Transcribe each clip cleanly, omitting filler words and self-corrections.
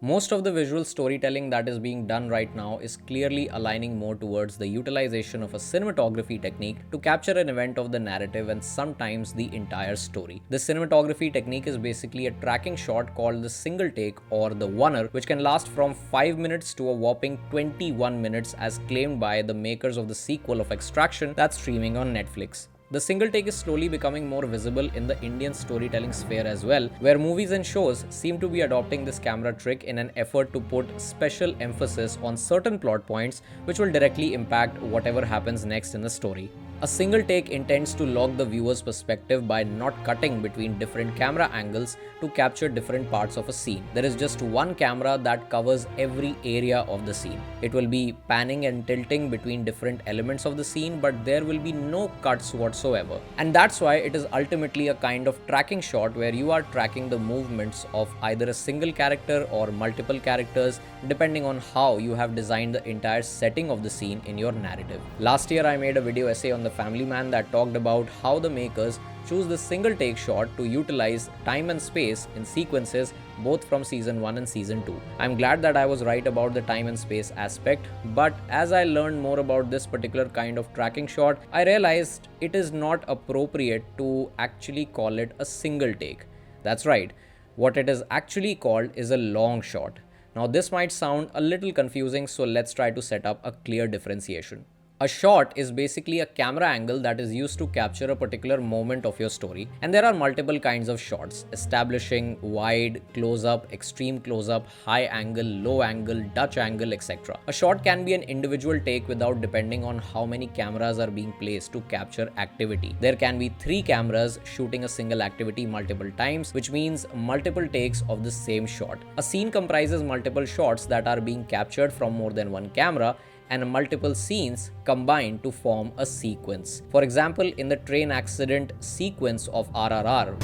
Most of the visual storytelling that is being done right now is clearly aligning more towards the utilization of a cinematography technique to capture an event of the narrative and sometimes the entire story. The cinematography technique is basically a tracking shot called the single take or the oner, which can last from 5 minutes to a whopping 21 minutes as claimed by the makers of the sequel of Extraction that's streaming on Netflix. The single take is slowly becoming more visible in the Indian storytelling sphere as well, where movies and shows seem to be adopting this camera trick in an effort to put special emphasis on certain plot points which will directly impact whatever happens next in the story. A single take intends to lock the viewer's perspective by not cutting between different camera angles to capture different parts of a scene. There is just one camera that covers every area of the scene. It will be panning and tilting between different elements of the scene, but there will be no cuts whatsoever. And that's why it is ultimately a kind of tracking shot where you are tracking the movements of either a single character or multiple characters, depending on how you have designed the entire setting of the scene in your narrative. Last year, I made a video essay on The Family Man that talked about how the makers choose the single take shot to utilize time and space in sequences both from season 1 and season 2. I'm glad that I was right about the time and space aspect, but as I learned more about this particular kind of tracking shot, I realized it is not appropriate to actually call it a single take. That's right, what it is actually called is a long shot. Now this might sound a little confusing, so let's try to set up a clear differentiation. A shot is basically a camera angle that is used to capture a particular moment of your story, and there are multiple kinds of shots: establishing, wide, close-up, extreme close-up, high angle, low angle, Dutch angle, etc. A shot can be an individual take without depending on how many cameras are being placed to capture activity. There can be 3 cameras shooting a single activity multiple times, which means multiple takes of the same shot. A scene comprises multiple shots that are being captured from more than one camera, and multiple scenes combine to form a sequence. For example, in the train accident sequence of RRR,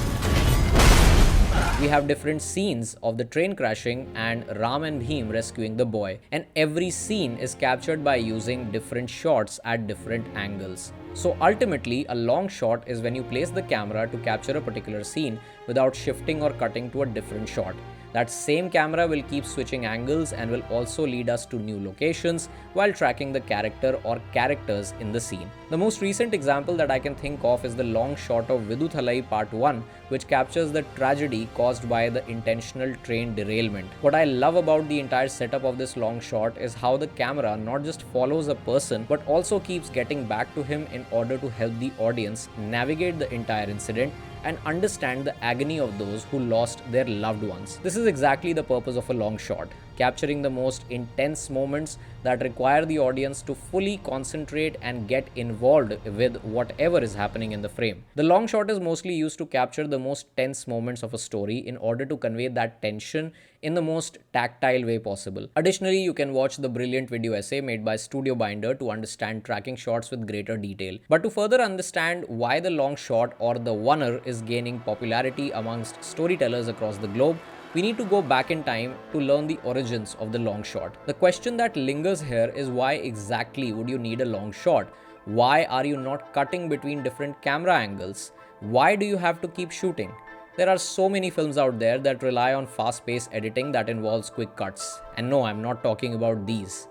we have different scenes of the train crashing and Ram and Bheem rescuing the boy, and every scene is captured by using different shots at different angles. So ultimately, a long shot is when you place the camera to capture a particular scene without shifting or cutting to a different shot. That same camera will keep switching angles and will also lead us to new locations while tracking the character or characters in the scene. The most recent example that I can think of is the long shot of Viduthalai Part 1, which captures the tragedy caused by the intentional train derailment. What I love about the entire setup of this long shot is how the camera not just follows a person but also keeps getting back to him in order to help the audience navigate the entire incident and understand the agony of those who lost their loved ones. This is exactly the purpose of a long shot, capturing the most intense moments that require the audience to fully concentrate and get involved with whatever is happening in the frame. The long shot is mostly used to capture the most tense moments of a story in order to convey that tension in the most tactile way possible. Additionally, you can watch the brilliant video essay made by Studio Binder to understand tracking shots with greater detail. But to further understand why the long shot or the oner is gaining popularity amongst storytellers across the globe, we need to go back in time to learn the origins of the long shot. The question that lingers here is, why exactly would you need a long shot? Why are you not cutting between different camera angles? Why do you have to keep shooting? There are so many films out there that rely on fast-paced editing that involves quick cuts. And no, I'm not talking about these.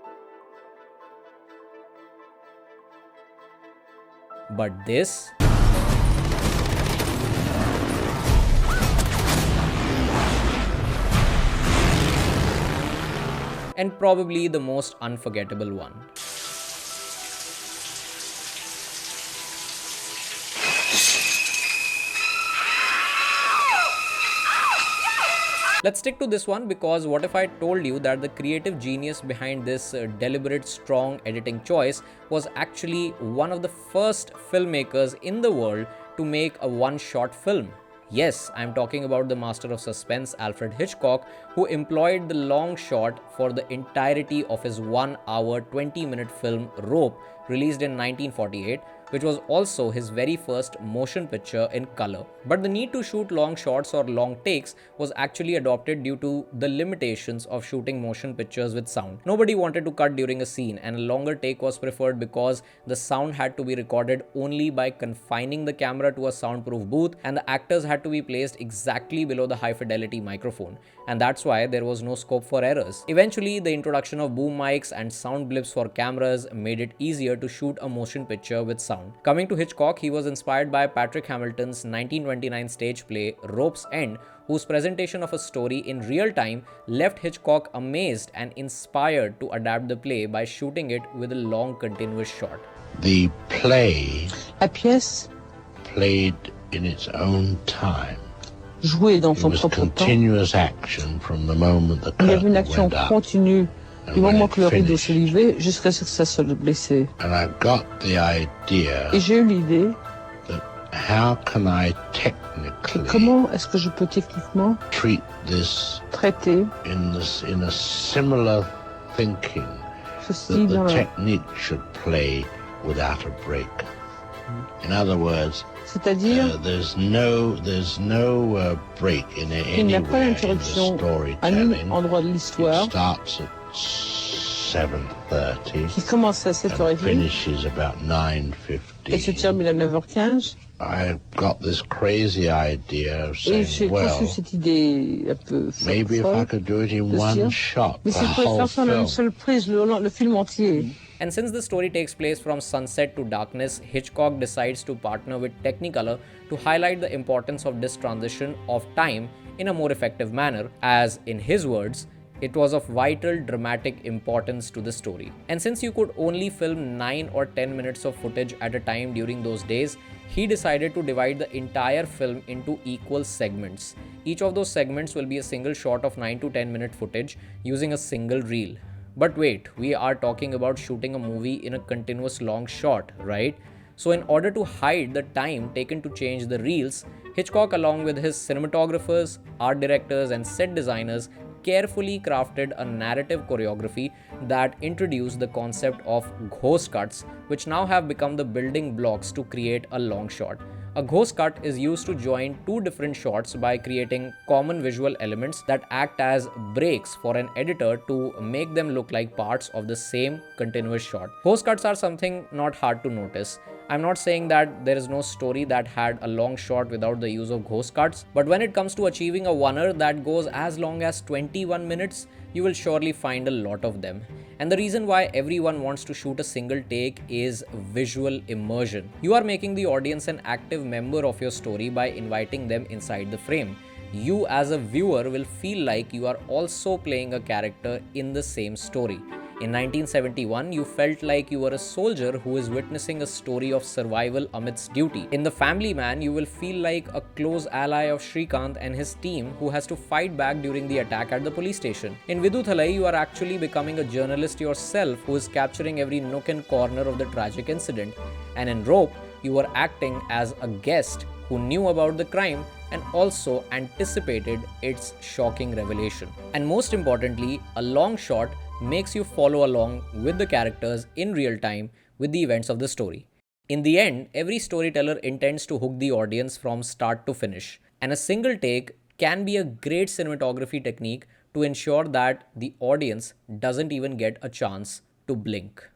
But this... and probably the most unforgettable one. Let's stick to this one, because what if I told you that the creative genius behind this deliberate, strong editing choice was actually one of the first filmmakers in the world to make a one-shot film? Yes, I'm talking about the master of suspense Alfred Hitchcock, who employed the long shot for the entirety of his 1 hour 20-minute film Rope, released in 1948, which was also his very first motion picture in color. But the need to shoot long shots or long takes was actually adopted due to the limitations of shooting motion pictures with sound. Nobody wanted to cut during a scene, and a longer take was preferred because the sound had to be recorded only by confining the camera to a soundproof booth, and the actors had to be placed exactly below the high fidelity microphone, and that's why there was no scope for errors. Eventually, the introduction of boom mics and sound blips for cameras made it easier to shoot a motion picture with sound. Coming to Hitchcock, he was inspired by Patrick Hamilton's 1929 stage play Rope's End, whose presentation of a story in real time left Hitchcock amazed and inspired to adapt the play by shooting it with a long continuous shot. The play, La pièce, played in its own time. jouée dans It son was propre temps. continuous action from the moment the Il y avait une curtain action went up. continue And du when moment it que le rideau se finished. levait jusqu'à ce que ça se blessait. And I got the idea Et j'ai eu l'idée that how can I que technically comment est-ce que je peux techniquement treat this traiter in a similar thinking ceci that dans the la... technique should play without a break. In other words, C'est-à-dire there's no break in qu'il n'y a pas anywhere in the d'interruption à storytelling. nul endroit de l'histoire It starts at 7:30 qui commence à and 7h30 finishes about et se 9:15. termine à 9h15. I got this crazy idea of Et saying, j'ai well, conçu cette idée un peu maybe if I folle. could do it in de one dire, shot, Mais the si je pouvais whole faire ça en une film. seule prise, le film entier. And since the story takes place from sunset to darkness, Hitchcock decides to partner with Technicolor to highlight the importance of this transition of time in a more effective manner, as, in his words, it was of vital dramatic importance to the story. And since you could only film 9 or 10 minutes of footage at a time during those days, he decided to divide the entire film into equal segments. Each of those segments will be a single shot of 9 to 10 minute footage using a single reel. But wait, we are talking about shooting a movie in a continuous long shot, right? So in order to hide the time taken to change the reels, Hitchcock, along with his cinematographers, art directors and set designers, carefully crafted a narrative choreography that introduced the concept of ghost cuts, which now have become the building blocks to create a long shot. A ghost cut is used to join two different shots by creating common visual elements that act as breaks for an editor to make them look like parts of the same continuous shot. Ghost cuts are something not hard to notice. I'm not saying that there is no story that had a long shot without the use of ghost cuts, but when it comes to achieving a oner that goes as long as 21 minutes, you will surely find a lot of them. And the reason why everyone wants to shoot a single take is visual immersion. You are making the audience an active member of your story by inviting them inside the frame. You as a viewer will feel like you are also playing a character in the same story. In 1971, you felt like you were a soldier who is witnessing a story of survival amidst duty. In The Family Man, you will feel like a close ally of Shrikant and his team who has to fight back during the attack at the police station. In Viduthalai, you are actually becoming a journalist yourself who is capturing every nook and corner of the tragic incident. And in Rope, you are acting as a guest who knew about the crime and also anticipated its shocking revelation. And most importantly, a long shot makes you follow along with the characters in real time with the events of the story. In the end, every storyteller intends to hook the audience from start to finish, and a single take can be a great cinematography technique to ensure that the audience doesn't even get a chance to blink.